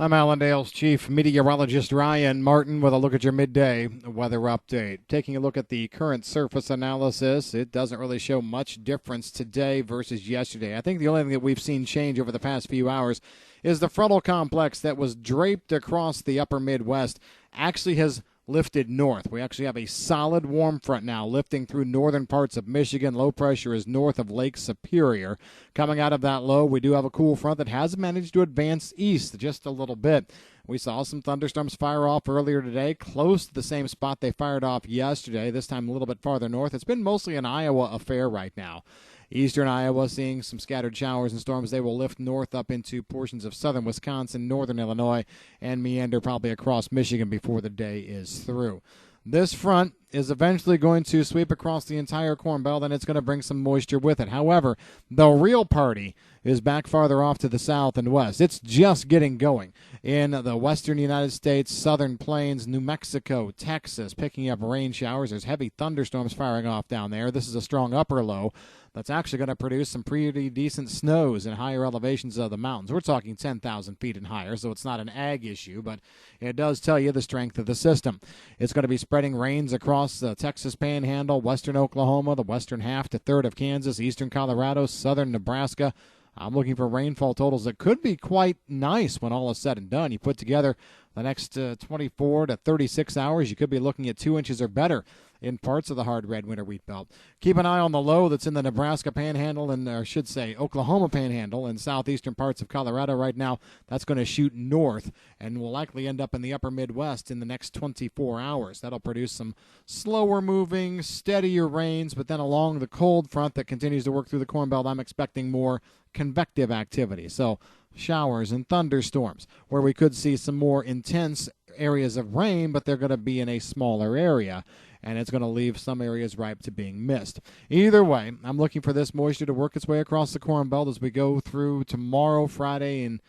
I'm Allendale's chief meteorologist Ryan Martin with a look at your midday weather update. Taking a look at the current surface analysis, it doesn't really show much difference today versus yesterday. I think the only thing that we've seen change over the past few hours is the frontal complex that was draped across the upper Midwest actually has lifted north. We actually have a solid warm front now lifting through northern parts of Michigan. Low pressure is north of Lake Superior. Coming out of that low, we do have a cool front that has managed to advance east just a little bit. We saw some thunderstorms fire off earlier today, close to the same spot they fired off yesterday, this time a little bit farther north. It's been mostly an Iowa affair right now. Eastern Iowa seeing some scattered showers and storms. They will lift north up into portions of southern Wisconsin, northern Illinois, and meander probably across Michigan before the day is through. This front is eventually going to sweep across the entire Corn Belt, and it's going to bring some moisture with it. However, the real party is back farther off to the south and west. It's just getting going in the western United States, southern plains, New Mexico, Texas, picking up rain showers. There's heavy thunderstorms firing off down there. This is a strong upper low that's actually going to produce some pretty decent snows in higher elevations of the mountains. We're talking 10,000 feet and higher, so it's not an ag issue, but it does tell you the strength of the system. It's going to be spreading rains across the Texas Panhandle, western Oklahoma, the western half to third of Kansas, eastern Colorado, southern Nebraska. I'm looking for rainfall totals that could be quite nice when all is said and done. You put together the next 24 to 36 hours, you could be looking at 2 inches or better in parts of the hard red winter wheat belt. Keep an eye on the low that's in the Nebraska Panhandle and, or should say, Oklahoma Panhandle and southeastern parts of Colorado right now. That's going to shoot north and will likely end up in the upper Midwest in the next 24 hours. That'll produce some slower moving, steadier rains, but then along the cold front that continues to work through the Corn Belt, I'm expecting more convective activity. So showers and thunderstorms where we could see some more intense areas of rain, but they're going to be in a smaller area, and it's going to leave some areas ripe to being missed. Either way, I'm looking for this moisture to work its way across the Corn Belt as we go through tomorrow, Friday, and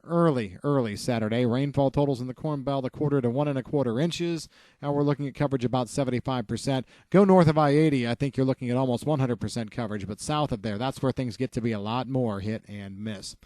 early Saturday. Rainfall totals in the Corn Belt, 1/4 to 1 1/4 inches. Now we're looking at coverage about 75%. Go north of I-80, I think you're looking at almost 100% coverage, but south of there, that's where things get to be a lot more hit and miss.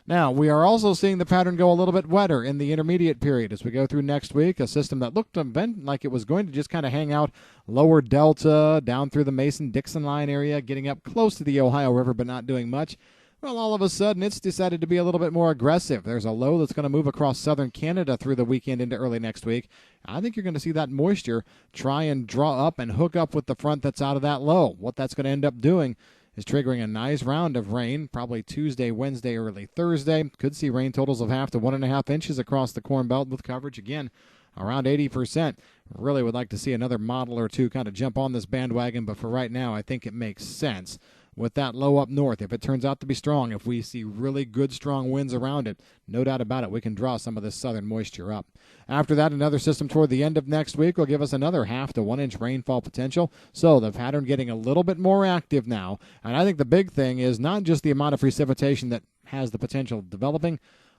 Now, we are also seeing the pattern go a little bit wetter in the intermediate period as we go through next week. A system that looked like it was going to just kind of hang out lower delta, down through the Mason-Dixon line area, getting up close to the Ohio River but not doing much. Well, all of a sudden, it's decided to be a little bit more aggressive. There's a low that's going to move across southern Canada through the weekend into early next week. I think you're going to see that moisture try and draw up and hook up with the front that's out of that low. What that's going to end up doing is triggering a nice round of rain, probably Tuesday, Wednesday, early Thursday. Could see rain totals of 1/2 to 1 1/2 inches across the Corn Belt with coverage, again, around 80%. Really would like to see another model or two kind of jump on this bandwagon, but for right now, I think it makes sense. With that low up north, if it turns out to be strong, if we see really good strong winds around it, no doubt about it, we can draw some of this southern moisture up. After that, another system toward the end of next week will give us another 1/2 to 1 inch rainfall potential. So the pattern getting a little bit more active now. And I think the big thing is not just the amount of precipitation that has the potential of developing.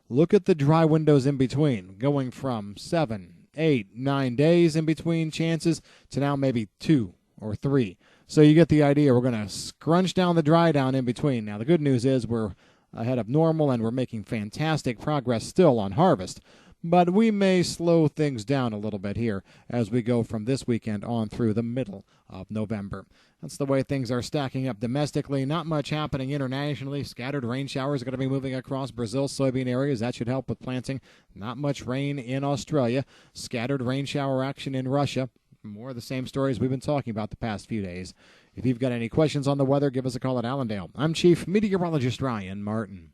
Look at the dry windows in between, going from 7, 8, 9 days in between chances to now maybe 2 or 3. So you get the idea. We're going to scrunch down the dry down in between. Now, the good news is we're ahead of normal and we're making fantastic progress still on harvest. But we may slow things down a little bit here as we go from this weekend on through the middle of November. That's the way things are stacking up domestically. Not much happening internationally. Scattered rain showers are going to be moving across Brazil's soybean areas. That should help with planting. Not much rain in Australia. Scattered rain shower action in Russia. More of the same stories we've been talking about the past few days. If you've got any questions on the weather, give us a call at Allendale. I'm Chief Meteorologist Ryan Martin.